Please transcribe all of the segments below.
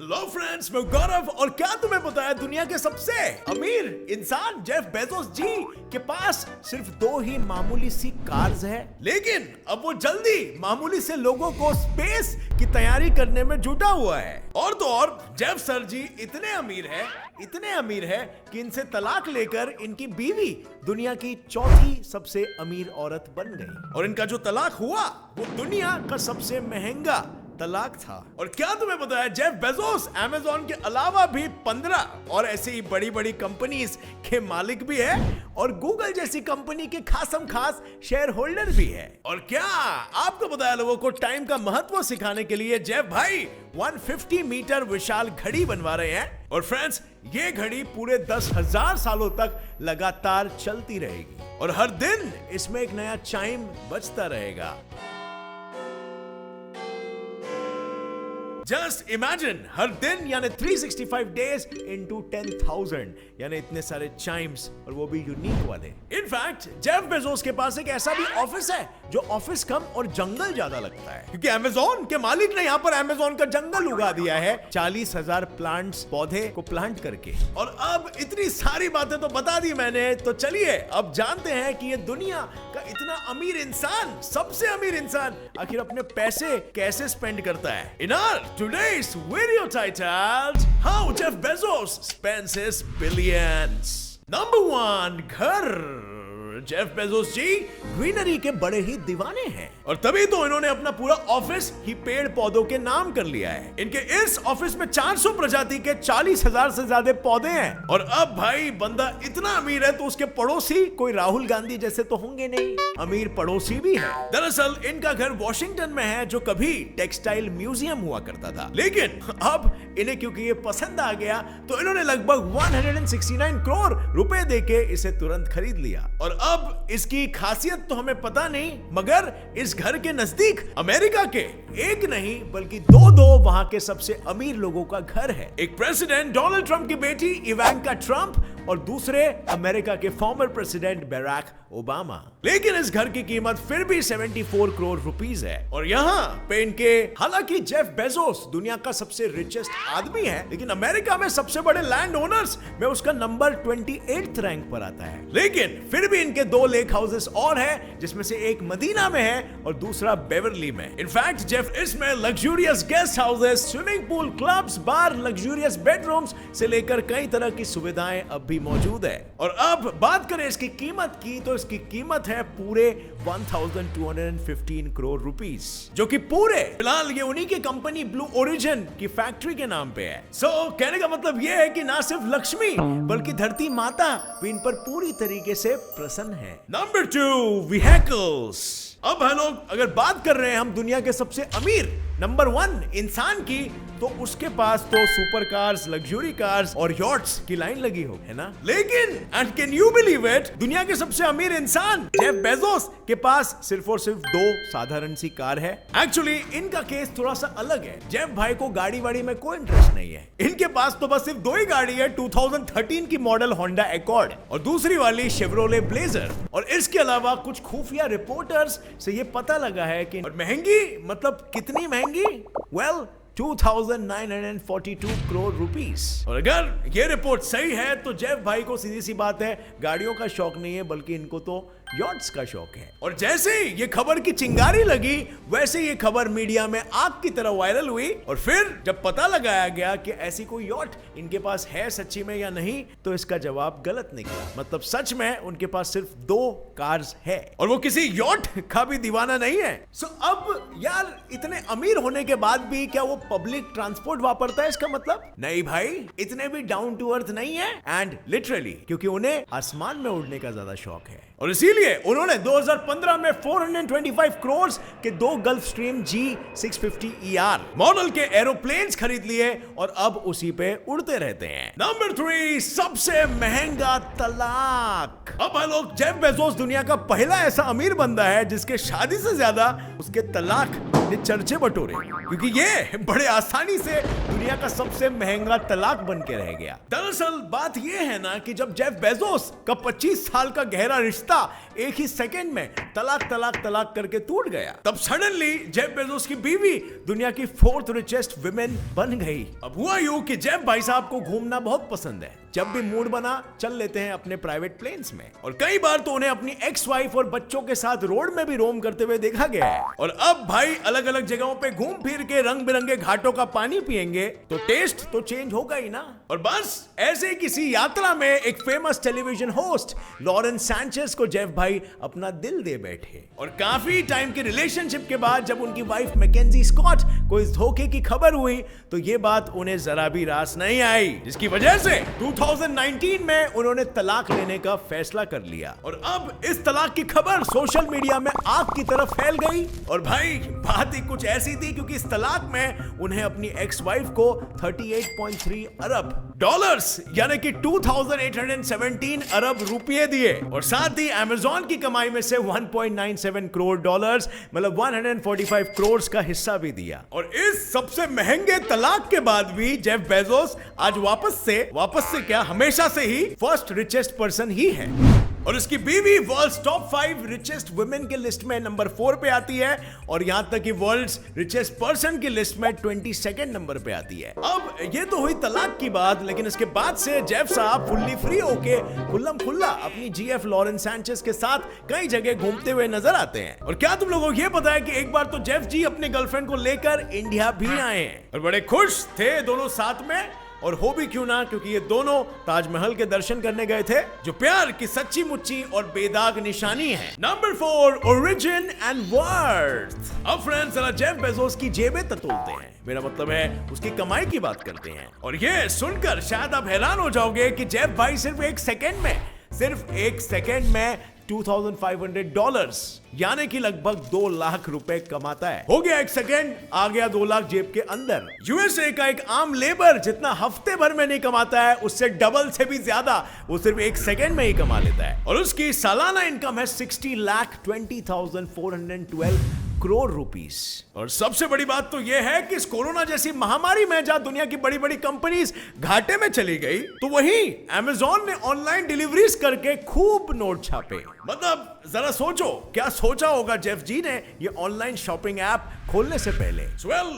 Hello friends, मैं गौरव। और क्या तुम्हें पता है दुनिया के सबसे अमीर इंसान जेफ बेजोस जी के पास सिर्फ 2 ही मामूली सी कार्स है, लेकिन अब वो जल्दी मामूली से लोगों को स्पेस की तैयारी करने में जुटा हुआ है। और तो और जेफ सर जी इतने अमीर है कि इनसे तलाक लेकर इनकी बीवी दुनिया की 4थी सबसे अमीर औरत बन गई। और इनका जो तलाक हुआ वो दुनिया का सबसे महंगा तलाक था। और क्या तुम्हें पता है जेफ बेजोस अमेज़न के अलावा भी 15 और ऐसी ही बड़ी बड़ी कंपनीज के मालिक भी है और गूगल जैसी कंपनी के खास शेयर होल्डर भी है। और क्या आपको पता है लोगों को टाइम का महत्व सिखाने के लिए जेफ भाई 150 मीटर विशाल घड़ी बनवा रहे हैं। और फ्रेंड्स, ये घड़ी पूरे 10,000 सालों तक लगातार चलती रहेगी और हर दिन इसमें एक नया चाइम बजता रहेगा। जस्ट इमेजिन, हर दिन यानी 365 डेज इंटू 10,000 यानी इतने सारे चाइम्स, और वो भी यूनिक वाले। इनफैक्ट जेफ बेजोस के पास एक ऐसा भी ऑफिस है जो ऑफिस कम और जंगल ज्यादा लगता है, क्योंकि अमेज़न के मालिक ने यहाँ पर अमेज़न का जंगल उगा दिया है 40,000 प्लांट्स पौधे को प्लांट करके। और अब इतनी सारी बातें तो बता दी मैंने, तो चलिए अब जानते हैं कि ये दुनिया का इतना अमीर इंसान, सबसे अमीर इंसान, आखिर अपने पैसे कैसे स्पेंड करता है। इन today's video titled How Jeff Bezos Spends His Billions. Number 1, घर। जेफ बेजोस जी ग्रीनरी के बड़े ही दीवाने हैं और तभी तो इन्होंने अपना पूरा ऑफिस ही पेड़ पौधों के नाम कर लिया है। इनके इस ऑफिस में 400 प्रजाति के 40,000 से ज्यादा पौधे हैं। और अब भाई बंदा इतना अमीर है तो उसके पड़ोसी कोई राहुल गांधी जैसे तो होंगे नहीं, अमीर पड़ोसी भी है। दरअसल इनका घर वॉशिंगटन में है जो कभी टेक्सटाइल म्यूजियम हुआ करता था, लेकिन अब इन्हें क्योंकि ये पसंद आ गया तो इन्होंने लगभग 169 करोड़ रुपए देके इसे तुरंत खरीद लिया। और अब इसकी खासियत तो हमें पता नहीं, मगर इस घर के नजदीक अमेरिका के एक नहीं बल्कि दो वहां के सबसे अमीर लोगों का घर है। एक प्रेसिडेंट डोनाल्ड ट्रंप की बेटी इवांका ट्रंप और दूसरे अमेरिका के फॉर्मर प्रेसिडेंट बराक ओबामा। लेकिन इस घर की कीमत फिर भी 74 करोड़ रुपीस है। और यहाँ पे इनके, हालांकि जेफ बेजोस दुनिया का सबसे रिचेस्ट आदमी है, लेकिन अमेरिका में सबसे बड़े लैंड ओनर्स में उसका नंबर 28th रैंक पर आता है। लेकिन फिर भी इनके 2 लेक हाउसेस और हैं, जिसमें से एक मदीना में है और दूसरा बेवरली में। इनफैक्ट जेफ इसमें luxurious guest houses, swimming pool, clubs, bar, luxurious bedrooms से लेकर कई तरह की सुविधाएं अब भी मौजूद है। और अब बात करें इसकी कीमत की, तो इसकी कीमत है पूरे 1215 करोड़ रुपीस, जो कि पूरे फिलहाल ये उन्हीं की कंपनी ब्लू ओरिजिन की फैक्ट्री के नाम पे है। कहने का मतलब ये है कि ना सिर्फ लक्ष्मी बल्कि धरती माता भी इन पर पूरी तरीके से प्रसन्न है। Number 2, vehicles. अब है लोग, अगर बात कर रहे हैं हम दुनिया के सबसे अमीर नंबर 1 इंसान की, तो उसके पास तो सुपर कार्स, लग्जरी कार्स और यॉट्स की लाइन लगी हो, है ना। लेकिन and can you believe it, दुनिया के सबसे अमीर इंसान जेफ बेजोस के पास सिर्फ और सिर्फ 2 साधारण सी कार है। एक्चुअली इनका केस थोड़ा सा अलग है। जेफ भाई को गाड़ी वाड़ी में कोई इंटरेस्ट नहीं है। इनके पास तो बस सिर्फ 2 ही गाड़ी है, 2013 की मॉडल होंडा एकॉर्ड और दूसरी वाली शेवरोले ब्लेजर। और इसके अलावा कुछ खुफिया रिपोर्टर्स से ये पता लगा है कि, और महंगी मतलब कितनी महंगी, वेल 2,942 करोड़ रुपीस। और अगर ये रिपोर्ट सही है तो जेफ भाई को सीधी सी बात है गाड़ियों का शौक नहीं है, बल्कि इनको तो यॉट्स का शौक है। और जैसे ही ये खबर की चिंगारी लगी, वैसे ये खबर मीडिया में आग की तरह वायरल हुई। और फिर जब पता लगाया गया कि ऐसी कोई यॉट इनके पास है सच्ची में या नहीं, तो इसका जवाब गलत निकला। मतलब सच में उनके पास सिर्फ 2 कार्स है और वो किसी यॉट का भी दीवाना नहीं है। अब यार इतने अमीर होने के बाद भी क्या वो पब्लिक ट्रांसपोर्ट वापरता है? इसका मतलब नहीं भाई, इतने भी डाउन टू अर्थ नहीं है। एंड लिटरली, क्योंकि उन्हें आसमान में उड़ने का ज्यादा शौक है और इसीलिए उन्होंने 2015 में 425 करोड़ के 2 गल्फ स्ट्रीम G650ER मॉडल के एरोप्लेन्स खरीद लिए और अब उसी पे उड़ते रहते हैं। नंबर 3, सबसे महंगा तलाक। अब लोग, जेफ बेजोस दुनिया का पहला ऐसा अमीर बंदा है जिसके शादी से ज्यादा उसके तलाक ने चर्चे बटोरे, क्योंकि ये बड़े आसानी से दुनिया का सबसे महंगा तलाक बन के रह गया। दरअसल बात ये है ना कि जब जेफ बेजोस का 25 साल का गहरा रिश्ता रिश्ता एक ही सेकंड में तलाक तलाक तलाक करके टूट गया। तब सडनली जेफ बेजोस की बीवी दुनिया की 4th रिचेस्ट वुमेन बन गई। अब हुआ यूं कि जेफ भाई साहब को घूमना बहुत पसंद है। जब भी मूड बना चल लेते हैं अपने प्राइवेट प्लेन्स में, और कई बार तो उन्हें अपनी एक्स वाइफ और बच्चों के साथ रोड में भी रोम करते हुए देखा गया है। और अब भाई अलग अलग जगहों पे घूम फिर के रंग बिरंगे घाटों का पानी पिएंगे तो टेस्ट तो चेंज होगा ही ना। और बस ऐसे किसी यात्रा में एक famous television host Lawrence Sanchez को जेफ भाई अपना दिल दे बैठे। और काफी टाइम के रिलेशनशिप के बाद जब उनकी वाइफ मैकेंजी स्कॉट को इस धोखे की खबर हुई तो ये बात उन्हें जरा भी रास नहीं आई, जिसकी वजह से 2019 में उन्होंने तलाक लेने का फैसला कर लिया। और अब इस तलाक की खबर सोशल मीडिया में आग की तरफ फैल गई। और भाई बात ही कुछ ऐसी थी क्योंकि इस तलाक में उन्हें अपनी एक्स वाइफ को 38.3 अरब डॉलर्स यानी कि 2817 अरब रुपए दिए, और साथ ही अमेज़न की कमाई में से 1.97 करोड़ डॉलर्स मतलब 145 करोड़ का हिस्सा भी दिया। और इस सबसे महंगे तलाक के बाद भी जेफ बेजोस आज वापस से क्या हमेशा से ही फर्स्ट रिचेस्ट पर्सन ही है। और इसकी बीवी वर्ल्ड्स टॉप 5 रिचेस्ट वुमेन के लिस्ट में नंबर 4 पे आती है, और यहां तक कि वर्ल्ड्स रिचेस्ट पर्सन की लिस्ट में 22nd नंबर पे आती है। अब ये तो हुई तलाक की बात, लेकिन इसके बाद से जेफ साहब फुल्ली फ्री होके खुल्लम खुल्ला अपनी जीएफ लॉरेंस सैंचेज के साथ कई जगह घूमते हुए नजर आते हैं। और क्या तुम लोगों को ये पता है कि एक बार तो जेफ जी अपने गर्लफ्रेंड को लेकर इंडिया भी आए हैं और बड़े खुश थे दोनों साथ में। और हो भी क्यों ना, क्योंकि ये दोनों ताजमहल के दर्शन करने गए थे, जो प्यार की सच्ची मुच्ची और बेदाग निशानी है। Number 4, origin and worth. अब फ्रेंड्स जरा जेफ बेजोस की जेबें टटोलते हैं, मेरा मतलब है उसकी कमाई की बात करते हैं। और ये सुनकर शायद आप हैरान हो जाओगे कि जेफ भाई सिर्फ एक सेकेंड में 2500 डॉलर्स यानी कि लगभग 2 लाख रुपए कमाता है। हो गया एक सेकेंड, आ गया 2 लाख जेब के अंदर। यूएसए का एक आम लेबर जितना हफ्ते भर में नहीं कमाता है, उससे डबल से भी ज्यादा वो सिर्फ एक सेकेंड में ही कमा लेता है। और उसकी सालाना इनकम है 60,20,412 करोड़ रुपीस। और सबसे बड़ी बात तो यह है कि इस कोरोना जैसी महामारी में जहां दुनिया की बड़ी बड़ी कंपनीज घाटे में चली गई, तो वहीं अमेज़न ने ऑनलाइन डिलीवरीज करके खूब नोट छापे। मतलब जरा सोचो क्या सोचा होगा जेफ जी ने ये ऑनलाइन शॉपिंग ऐप खोलने से पहले।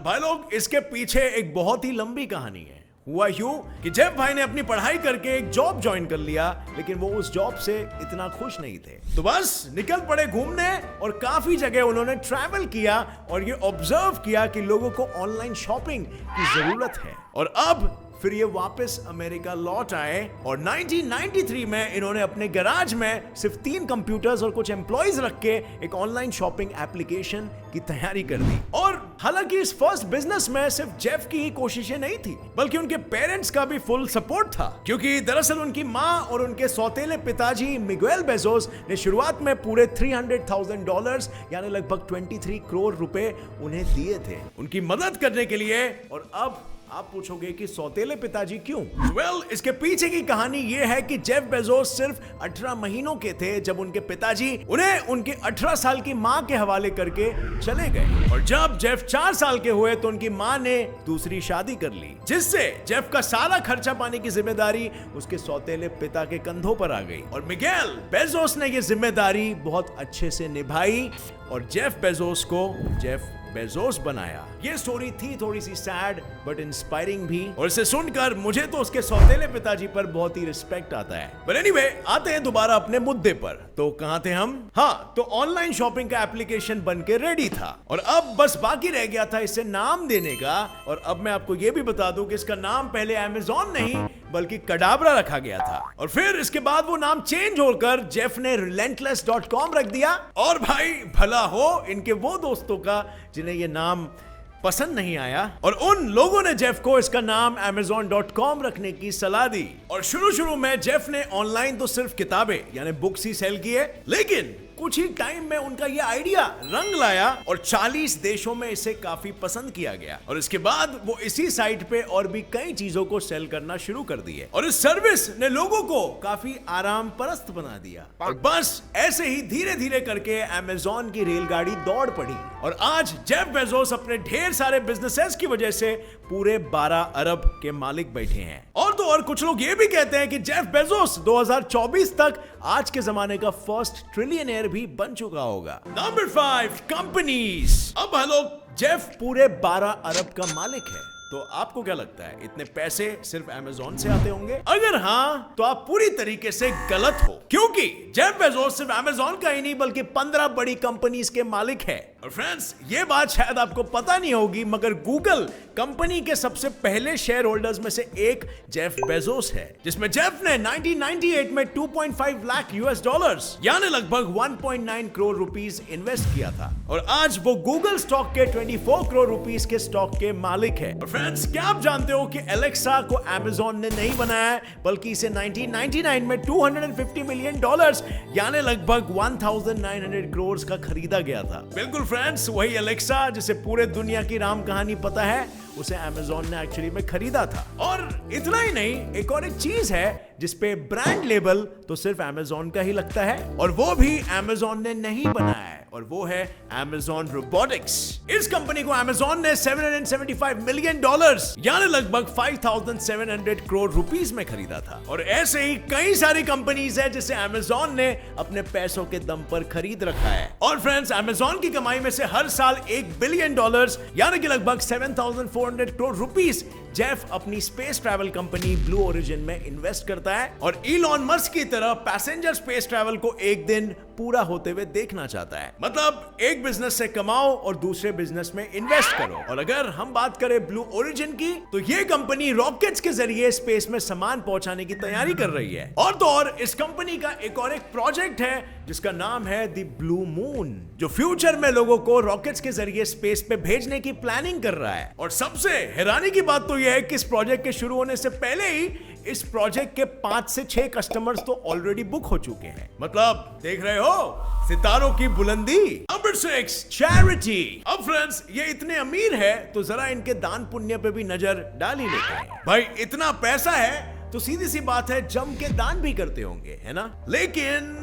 भाई लोग, इसके पीछे एक बहुत ही लंबी कहानी है। हुआ यूं कि जेफ भाई ने अपनी पढ़ाई करके एक जॉब ज्वाइन कर लिया, लेकिन वो उस जॉब से इतना खुश नहीं थे, तो बस निकल पड़े घूमने। और काफी जगह उन्होंने ट्रैवल किया और ये ऑब्जर्व किया कि लोगों को ऑनलाइन शॉपिंग की जरूरत है। और अब फिर ये वापस अमेरिका लौट आए और 1993 में इन्होंने अपने गैराज में सिर्फ 3 कंप्यूटर्स और कुछ एम्प्लॉइज रख के एक ऑनलाइन शॉपिंग एप्लीकेशन की तैयारी कर दी। और हालांकि इस फर्स्ट बिजनेस में सिर्फ जेफ की ही कोशिशें नहीं थी, बल्कि उनके पेरेंट्स का भी फुल सपोर्ट था, क्योंकि दरअसल उनकी मां और उनके सौतेले पिताजी मिगुएल बेजोस ने शुरुआत में पूरे $300,000 यानी लगभग 23 करोड़ रुपए उन्हें दिए थे उनकी मदद करने के लिए। और अब आप पूछोगे कि सौतेले पिताजी क्यों? इसके पीछे की कहानी यह है कि जेफ बेजोस सिर्फ 18 महीनों के थे जब उनके पिताजी उन्हें उनके 18 साल की मां के हवाले करके चले गए। और जब जेफ 4 साल के हुए तो उनकी मां ने दूसरी शादी कर ली, जिससे जेफ का सारा खर्चा पाने की जिम्मेदारी उसके सौतेले पिता के कंधों पर आ गई। और मिगेल बेजोस ने यह जिम्मेदारी बहुत अच्छे से निभाई और जेफ बेजोस को जेफ बेजोस बनाया। ये स्टोरी थी थोड़ी सी सैड बट इंस्पायरिंग भी, और इसे सुनकर मुझे तो उसके सौतेले पिताजी पर बहुत ही रिस्पेक्ट आता है। बट एनीवे, आते हैं दोबारा अपने मुद्दे पर। तो कहां थे हम? हाँ, तो ऑनलाइन शॉपिंग का एप्लीकेशन बनके रेडी था और अब बस बाकी रह गया था इसे नाम देने का। और अब मैं आपको यह भी बता दूं कि इसका नाम पहले अमेज़न नहीं बल्कि कडाब्रा रखा गया था, और फिर इसके बाद वो नाम चेंज होकर जेफ ने relentless.com रख दिया। और भाई भला हो इनके वो दोस्तों का जिन्हें ये नाम पसंद नहीं आया, और उन लोगों ने जेफ को इसका नाम amazon.com रखने की सलाह दी। और शुरू में जेफ ने ऑनलाइन तो सिर्फ किताबें यानी बुक्स ही सेल किए, लेकिन कुछ ही टाइम में उनका यह आइडिया रंग लाया और 40 देशों में इसे काफी पसंद किया गया। और इसके बाद वो इसी साइट पे और भी कई चीजों को सेल करना शुरू कर दिए, और इस सर्विस ने लोगों को काफी आराम परस्त बना दिया। और बस ऐसे ही धीरे धीरे करके अमेज़न की रेलगाड़ी दौड़ पड़ी, और आज जेफ बेजोस अपने ढेर सारे बिजनेसेस की वजह से पूरे 12 अरब के मालिक बैठे हैं। और तो और कुछ लोग ये भी कहते हैं कि जेफ बेजोस 2024 तक आज के जमाने का फर्स्ट ट्रिलियनेयर भी बन चुका होगा। Number 5, companies. अब हेलो, जेफ पूरे 12 अरब का मालिक है। तो आपको क्या लगता है, इतने पैसे सिर्फ अमेज़न से आते होंगे? अगर हाँ, तो आप पूरी तरीके से गलत हो, क्योंकि जेफ बेजोस सिर्फ अमेज़न का ही नहीं बल्कि 15 बड़ी कंपनीज के मालिक है। और फ्रेंड्स, ये बात शायद आपको पता नहीं होगी, मगर गूगल कंपनी के सबसे पहले शेयर होल्डर्स में से एक जेफ बेजोस है, जिसमें जेफ ने 1998 में 2.5 लाख US डॉलर्स यानी लगभग 1.9 करोड़ रुपीस इन्वेस्ट किया था। और आज वो गूगल स्टॉक के 24 करोड़ रुपीस के स्टॉक के मालिक है। और फ्रेंड्स, क्या आप जानते हो कि एलेक्सा को अमेज़न ने नहीं बनाया, बल्कि इसे 1999 में 250 मिलियन डॉलर्स यानी लगभग 1900 करोड़ का खरीदा गया था। बिल्कुल फ्रेंड्स, वही एलेक्सा जिसे पूरे दुनिया की राम कहानी पता है, उसे अमेज़न ने एक्चुअली में खरीदा था। और इतना ही नहीं, एक और एक चीज है जिसपे ब्रांड लेबल तो सिर्फ अमेज़न का ही लगता है, और वो भी अमेज़न ने नहीं बनाया है, और वो है अमेज़न रोबोटिक्स। इस कंपनी को अमेज़न ने 775 मिलियन डॉलर्स यानी लगभग 5700 करोड़ रुपीस में खरीदा था। और ऐसे ही कई सारी कंपनीज है जिसे अमेज़न ने अपने पैसों के दम पर खरीद रखा है। और फ्रेंड्स, अमेज़न की कमाई में से हर साल $1 बिलियन यानी कि लगभग 7400 करोड़ रुपीस जेफ अपनी space travel company blue origin में इन्वेस्ट करता है, और इलॉन मस्क की तरह पैसेंजर स्पेस ट्रैवल को एक दिन पूरा होते हुए देखना चाहता है। मतलब एक बिजनेस से कमाओ और दूसरे बिजनेस में इन्वेस्ट करो। और अगर हम बात करें ब्लू ओरिजिन की, तो ये कंपनी रॉकेट्स के जरिए स्पेस में सामान पहुंचाने की तैयारी कर रही है। और तो और इस कंपनी का एक और एक प्रोजेक्ट है जिसका नाम है द ब्लू मून, जो फ्यूचर में लोगों को रॉकेट्स के जरिए स्पेस पे भेजने की प्लानिंग कर रहा है। और सबसे हैरानी की बात तो यह है कि इस प्रोजेक्ट के शुरू होने से पहले ही इस प्रोजेक्ट के 5 से 6 कस्टमर्स तो ऑलरेडी बुक हो चुके हैं। मतलब देख रहे हो सितारों की बुलंदी। Number 6, charity. अब फ्रेंड्स, ये इतने अमीर है तो जरा इनके दान पुण्य पे भी नजर डाल ही लेते हैं। भाई, इतना पैसा है तो सीधी सी बात है जम के दान भी करते होंगे, है ना? लेकिन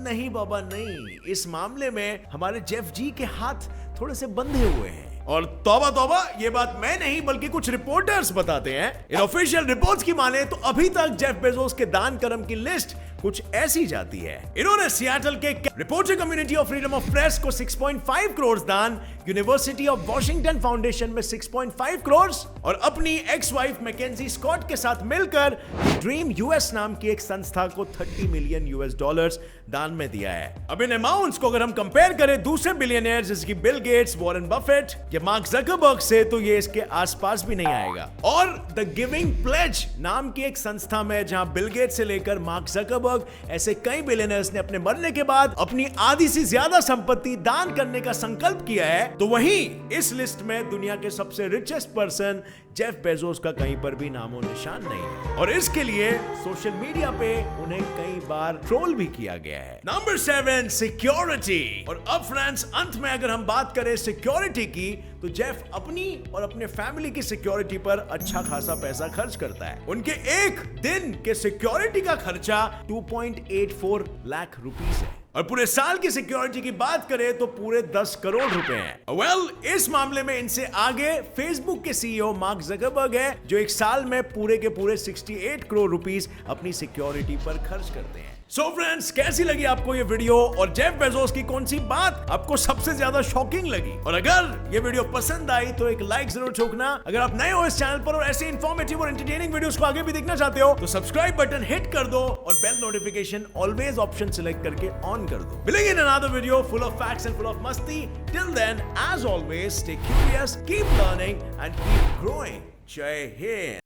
नहीं बाबा नहीं, इस मामले में हमारे जेफ जी के हाथ थोड़े से बंधे हुए हैं। और तौबा तौबा, ये बात मैं नहीं बल्कि कुछ रिपोर्टर्स बताते हैं। इन ऑफिशियल रिपोर्ट्स की माने तो अभी तक जेफ बेजोस के दान कर्म की लिस्ट कुछ ऐसी जाती है। इन्होंने सियाटल के reporter community of freedom of press को 6.5 करोड़ दान, यूनिवर्सिटी ऑफ वॉशिंगटन फाउंडेशन में 6.5 करोड़, और अपनी एक्स वाइफ मैकेंजी स्कॉट के साथ मिलकर ड्रीम यूएस नाम की एक संस्था को $30 मिलियन दान में दिया है। अब इन अमाउंट्स को अगर हम कंपेयर करें दूसरे बिलियनियर जैसे कि बिल गेट्स, वॉरेन बफेट या मार्क जकरबर्ग से, तो ये इसके आसपास भी नहीं आएगा। और द गिविंग प्लेज नाम की एक संस्था में, जहां बिल गेट्स से लेकर मार्क जकरबर्ग ऐसे कई बिलियनर्स ने अपने मरने के बाद अपनी आधी से ज्यादा संपत्ति दान करने का संकल्प किया है, तो वहीं इस लिस्ट में दुनिया के सबसे रिचेस्ट पर्सन जेफ बेजोस का कहीं पर भी नामो निशान नहीं है। और इसके लिए सोशल मीडिया पे उन्हें कई बार ट्रोल भी किया गया है। Number 7, security. और अब फ्रेंड्स, अंत में अगर हम बात करें सिक्योरिटी की, तो जेफ अपनी और अपने फैमिली की सिक्योरिटी पर अच्छा खासा पैसा खर्च करता है। उनके एक दिन के सिक्योरिटी का खर्चा 2.84 लाख रुपीस है, और पूरे साल की सिक्योरिटी की बात करें तो पूरे 10 करोड़ रुपए हैं। वेल, इस मामले में इनसे आगे फेसबुक के सीईओ मार्क जकरबर्ग है, जो एक साल में पूरे के पूरे 68 करोड़ रुपीस अपनी सिक्योरिटी पर खर्च करते हैं। सो फ्रेंड्स, कैसी लगी आपको ये वीडियो, और जेफ बेजोस की कौन सी बात आपको सबसे ज्यादा शॉकिंग लगी? और अगर ये वीडियो पसंद आई तो एक लाइक जरूर ठोकना। अगर आप नए हो इस चैनल पर और ऐसे इंफॉर्मेटिव और एंटरटेनिंग वीडियोस को आगे भी देखना चाहते हो, तो सब्सक्राइब बटन हिट कर दो और bell notification always option select करके ऑन कर दो। मिलेंगे in another video full of facts and full of मस्ती। Till then, as always, stay curious, keep learning and keep growing. जय हिंद।